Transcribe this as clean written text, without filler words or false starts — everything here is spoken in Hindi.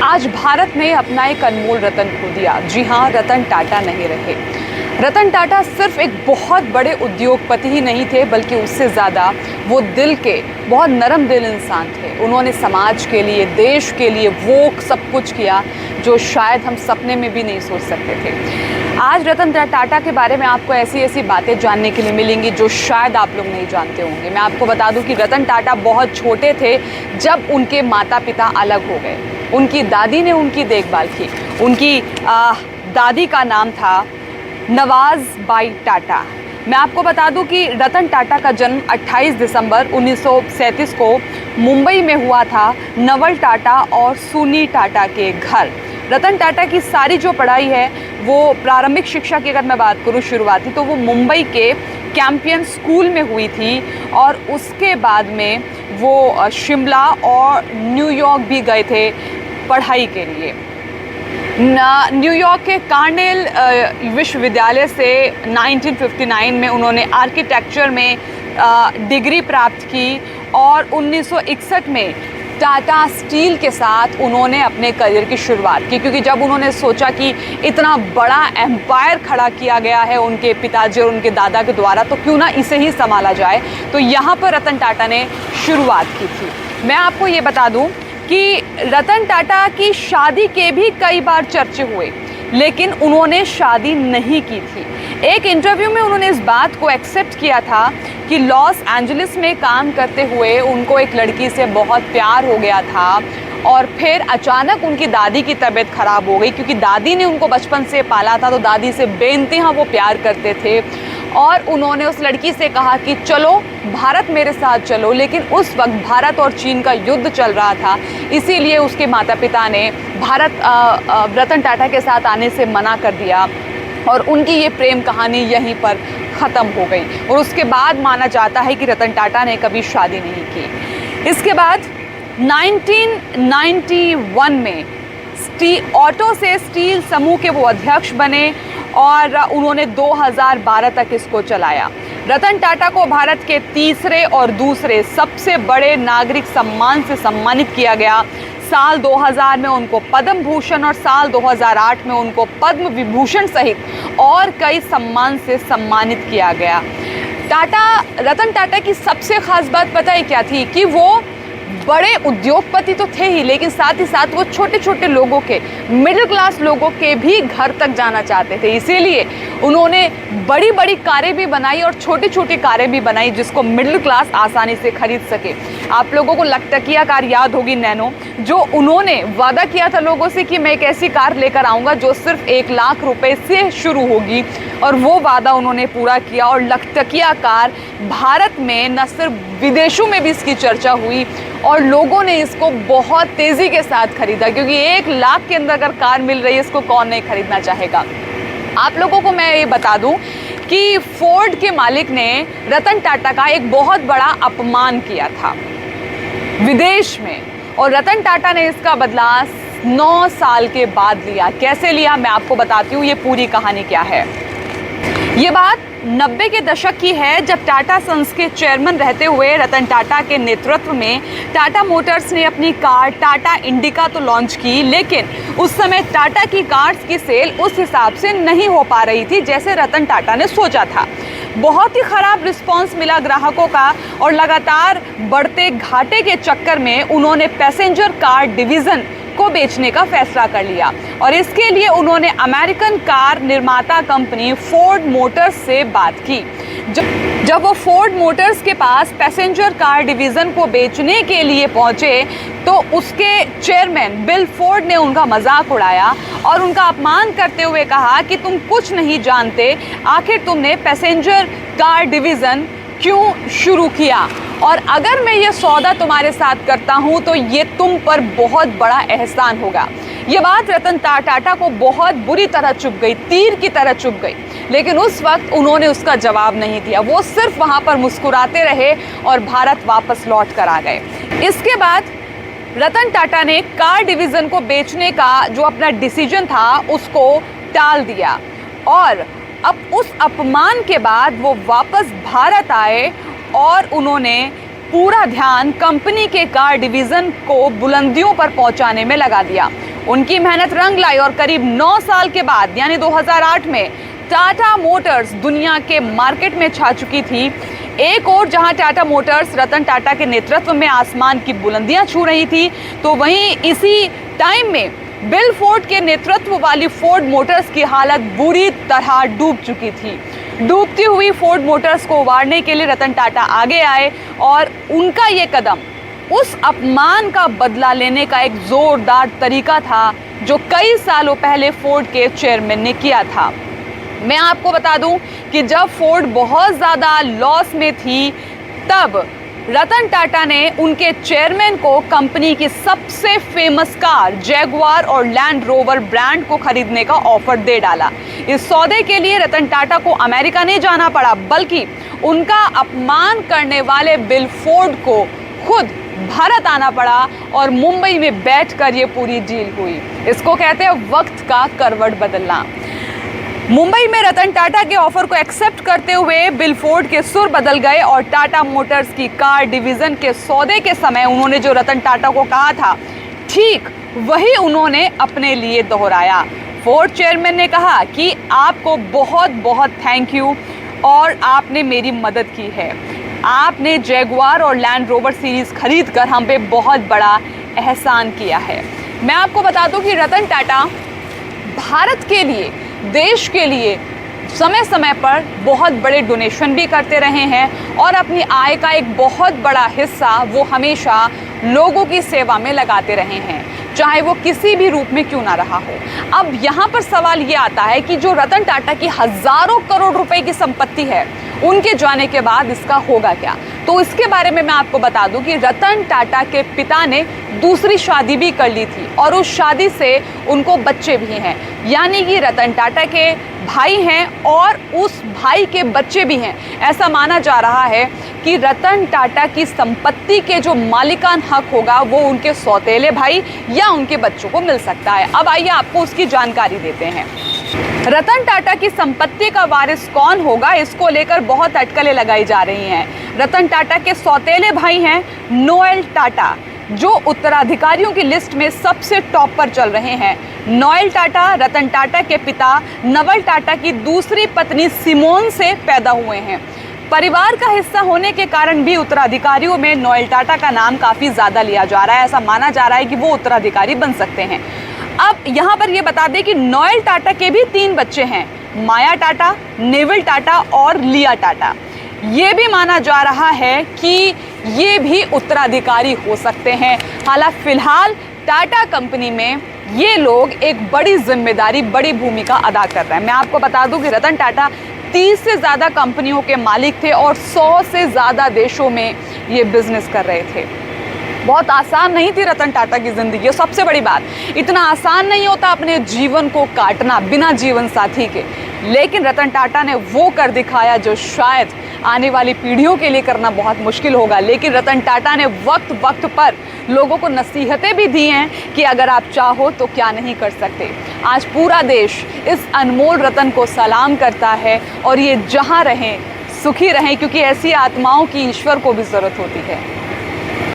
आज भारत ने अपना एक अनमोल रतन खो दिया। जी हाँ, रतन टाटा नहीं रहे। रतन टाटा सिर्फ एक बहुत बड़े उद्योगपति ही नहीं थे, बल्कि उससे ज़्यादा वो दिल के बहुत नरम दिल इंसान थे। उन्होंने समाज के लिए, देश के लिए वो सब कुछ किया जो शायद हम सपने में भी नहीं सोच सकते थे। आज रतन टाटा के बारे में आपको ऐसी ऐसी बातें जानने के लिए मिलेंगी जो शायद आप लोग नहीं जानते होंगे। मैं आपको बता दूं कि रतन टाटा बहुत छोटे थे जब उनके माता पिता अलग हो गए। उनकी दादी ने उनकी देखभाल की। उनकी दादी का नाम था नवाज बाई टाटा। मैं आपको बता दूं कि रतन टाटा का जन्म 28 दिसंबर 1937 को मुंबई में हुआ था, नवल टाटा और सुनी टाटा के घर। रतन टाटा की सारी जो पढ़ाई है वो प्रारंभिक शिक्षा की अगर मैं बात करूं शुरुआती, तो वो मुंबई के कैंपियन स्कूल में हुई थी और उसके बाद में वो शिमला और न्यूयॉर्क भी गए थे पढ़ाई के लिए। न्यूयॉर्क के कार्नेल विश्वविद्यालय से 1959 में उन्होंने आर्किटेक्चर में डिग्री प्राप्त की और 1961 में टाटा स्टील के साथ उन्होंने अपने करियर की शुरुआत की, क्योंकि जब उन्होंने सोचा कि इतना बड़ा एम्पायर खड़ा किया गया है उनके पिताजी और उनके दादा के द्वारा, तो क्यों ना इसे ही संभाला जाए। तो यहाँ पर रतन टाटा ने शुरुआत की थी। मैं आपको ये बता दूँ कि रतन टाटा की शादी के भी कई बार चर्चे हुए, लेकिन उन्होंने शादी नहीं की थी। एक इंटरव्यू में उन्होंने इस बात को एक्सेप्ट किया था कि लॉस एंजलिस में काम करते हुए उनको एक लड़की से बहुत प्यार हो गया था और फिर अचानक उनकी दादी की तबीयत ख़राब हो गई, क्योंकि दादी ने उनको बचपन से पाला था, तो दादी से बेइंतहा वो प्यार करते थे और उन्होंने उस लड़की से कहा कि चलो भारत मेरे साथ चलो। लेकिन उस वक्त भारत और चीन का युद्ध चल रहा था, इसीलिए उसके माता पिता ने रतन टाटा के साथ आने से मना कर दिया और उनकी ये प्रेम कहानी यहीं पर ख़त्म हो गई। और उसके बाद माना जाता है कि रतन टाटा ने कभी शादी नहीं की। इसके बाद 1991 में ऑटो से स्टील समूह के वो अध्यक्ष बने और उन्होंने 2012 तक इसको चलाया। रतन टाटा को भारत के तीसरे और दूसरे सबसे बड़े नागरिक सम्मान से सम्मानित किया गया। साल 2000 में उनको पद्म भूषण और साल 2008 में उनको पद्म विभूषण सहित और कई सम्मान से सम्मानित किया गया। रतन टाटा की सबसे खास बात पता है क्या थी? कि वो बड़े उद्योगपति तो थे ही, लेकिन साथ ही साथ वो छोटे छोटे लोगों के, मिडिल क्लास लोगों के भी घर तक जाना चाहते थे। इसीलिए उन्होंने बड़ी बड़ी कारें भी बनाई और छोटी छोटी कारें भी बनाई जिसको मिडिल क्लास आसानी से खरीद सके। आप लोगों को लकटकिया कार याद होगी, नैनो, जो उन्होंने वादा किया था लोगों से कि मैं एक ऐसी कार लेकर आऊँगा जो सिर्फ 1 लाख रुपए से शुरू होगी, और वो वादा उन्होंने पूरा किया। और लकटकिया कार भारत में न सिर्फ विदेशों में भी इसकी चर्चा हुई और लोगों ने इसको बहुत तेज़ी के साथ खरीदा, क्योंकि 1 लाख के अंदर अगर कार मिल रही है, इसको कौन नहीं खरीदना चाहेगा। आप लोगों को मैं ये बता दूं कि फोर्ड के मालिक ने रतन टाटा का एक बहुत बड़ा अपमान किया था विदेश में, और रतन टाटा ने इसका बदला 9 साल के बाद लिया। कैसे लिया मैं आपको बताती हूँ, ये पूरी कहानी क्या है। ये बात 90 के दशक की है, जब टाटा सन्स के चेयरमैन रहते हुए रतन टाटा के नेतृत्व में टाटा मोटर्स ने अपनी कार टाटा इंडिका तो लॉन्च की, लेकिन उस समय टाटा की कार्स की सेल उस हिसाब से नहीं हो पा रही थी जैसे रतन टाटा ने सोचा था। बहुत ही ख़राब रिस्पांस मिला ग्राहकों का और लगातार बढ़ते घाटे के चक्कर में उन्होंने पैसेंजर कार डिवीज़न को बेचने का फैसला कर लिया और इसके लिए उन्होंने अमेरिकन कार निर्माता कंपनी फोर्ड मोटर्स से बात की। जब वो फोर्ड मोटर्स के पास पैसेंजर कार डिवीज़न को बेचने के लिए पहुंचे तो उसके चेयरमैन बिल फोर्ड ने उनका मजाक उड़ाया और उनका अपमान करते हुए कहा कि तुम कुछ नहीं जानते, आखिर तुमने पैसेंजर कार डिवीज़न क्यों शुरू किया, और अगर मैं ये सौदा तुम्हारे साथ करता हूँ तो ये तुम पर बहुत बड़ा एहसान होगा। ये बात रतन टाटा को बहुत बुरी तरह चुभ गई, तीर की तरह चुभ गई, लेकिन उस वक्त उन्होंने उसका जवाब नहीं दिया। वो सिर्फ वहाँ पर मुस्कुराते रहे और भारत वापस लौट कर आ गए। इसके बाद रतन टाटा ने कार डिवीज़न को बेचने का जो अपना डिसीजन था उसको टाल दिया और अब उस अपमान के बाद वो वापस भारत आए और उन्होंने पूरा ध्यान कंपनी के कार डिवीज़न को बुलंदियों पर पहुंचाने में लगा दिया। उनकी मेहनत रंग लाई और करीब 9 साल के बाद यानी 2008 में टाटा मोटर्स दुनिया के मार्केट में छा चुकी थी। एक और जहां टाटा मोटर्स रतन टाटा के नेतृत्व में आसमान की बुलंदियां छू रही थी, तो वहीं इसी टाइम में बिल फोर्ड के नेतृत्व वाली फोर्ड मोटर्स की हालत बुरी तरह डूब चुकी थी। डूबती हुई फोर्ड मोटर्स को उबारने के लिए रतन टाटा आगे आए और उनका ये कदम उस अपमान का बदला लेने का एक जोरदार तरीका था जो कई सालों पहले फोर्ड के चेयरमैन ने किया था। मैं आपको बता दूं कि जब फोर्ड बहुत ज़्यादा लॉस में थी, तब रतन टाटा ने उनके चेयरमैन को कंपनी की सबसे फेमस कार जैगुआर और लैंड रोवर ब्रांड को खरीदने का ऑफर दे डाला। इस सौदे के लिए रतन टाटा को अमेरिका नहीं जाना पड़ा, बल्कि उनका अपमान करने वाले बिल फोर्ड को खुद भारत आना पड़ा और मुंबई में बैठकर ये पूरी डील हुई। इसको कहते हैं वक्त का करवट बदलना। मुंबई में रतन टाटा के ऑफर को एक्सेप्ट करते हुए बिल फोर्ड के सुर बदल गए और टाटा मोटर्स की कार डिवीजन के सौदे के समय उन्होंने जो रतन टाटा को कहा था, ठीक वही उन्होंने अपने लिए दोहराया। फोर्ड चेयरमैन ने कहा कि आपको बहुत बहुत थैंक यू और आपने मेरी मदद की है। आपने जैगुआर और लैंड रोवर सीरीज खरीद कर हम पे बहुत बड़ा एहसान किया है। मैं आपको बता दूं कि रतन टाटा भारत के लिए, देश के लिए समय समय पर बहुत बड़े डोनेशन भी करते रहे हैं और अपनी आय का एक बहुत बड़ा हिस्सा वो हमेशा लोगों की सेवा में लगाते रहे हैं, चाहे वो किसी भी रूप में क्यों ना रहा हो। अब यहाँ पर सवाल ये आता है कि जो रतन टाटा की हजारों करोड़ रुपए की संपत्ति है, उनके जाने के बाद इसका होगा क्या। तो इसके बारे में मैं आपको बता दूं कि रतन टाटा के पिता ने दूसरी शादी भी कर ली थी और उस शादी से उनको बच्चे भी हैं, यानी कि रतन टाटा के भाई हैं और उस भाई के बच्चे भी हैं। ऐसा माना जा रहा है कि रतन टाटा की संपत्ति के जो मालिकान हक होगा वो उनके सौतेले भाई या उनके बच्चों को मिल सकता है। अब आइए आपको उसकी जानकारी देते हैं। रतन टाटा की संपत्ति का वारिस कौन होगा, इसको लेकर बहुत अटकलें लगाई जा रही हैं। रतन टाटा के सौतेले भाई हैं नोएल टाटा, जो उत्तराधिकारियों की लिस्ट में सबसे टॉप पर चल रहे हैं। नोएल टाटा रतन टाटा के पिता नवल टाटा की दूसरी पत्नी सिमोन से पैदा हुए हैं। परिवार का हिस्सा होने के कारण भी उत्तराधिकारियों में नोएल टाटा का नाम काफ़ी ज़्यादा लिया जा रहा है। ऐसा माना जा रहा है कि वो उत्तराधिकारी बन सकते हैं। अब यहाँ पर ये बता दें कि नोएल टाटा के भी 3 बच्चे हैं, माया टाटा, नेविल टाटा और लिया टाटा। ये भी माना जा रहा है कि ये भी उत्तराधिकारी हो सकते हैं। हालांकि फिलहाल टाटा कंपनी में ये लोग एक बड़ी जिम्मेदारी, बड़ी भूमिका अदा कर रहे हैं। मैं आपको बता दूं कि रतन टाटा 30 से ज़्यादा कंपनियों के मालिक थे और 100 से ज़्यादा देशों में ये बिजनेस कर रहे थे। बहुत आसान नहीं थी रतन टाटा की ज़िंदगी। सबसे बड़ी बात, इतना आसान नहीं होता अपने जीवन को काटना बिना जीवन साथी के, लेकिन रतन टाटा ने वो कर दिखाया जो शायद आने वाली पीढ़ियों के लिए करना बहुत मुश्किल होगा। लेकिन रतन टाटा ने वक्त वक्त पर लोगों को नसीहतें भी दी हैं कि अगर आप चाहो तो क्या नहीं कर सकते। आज पूरा देश इस अनमोल रतन को सलाम करता है और ये जहाँ रहें सुखी रहें, क्योंकि ऐसी आत्माओं की ईश्वर को भी ज़रूरत होती है।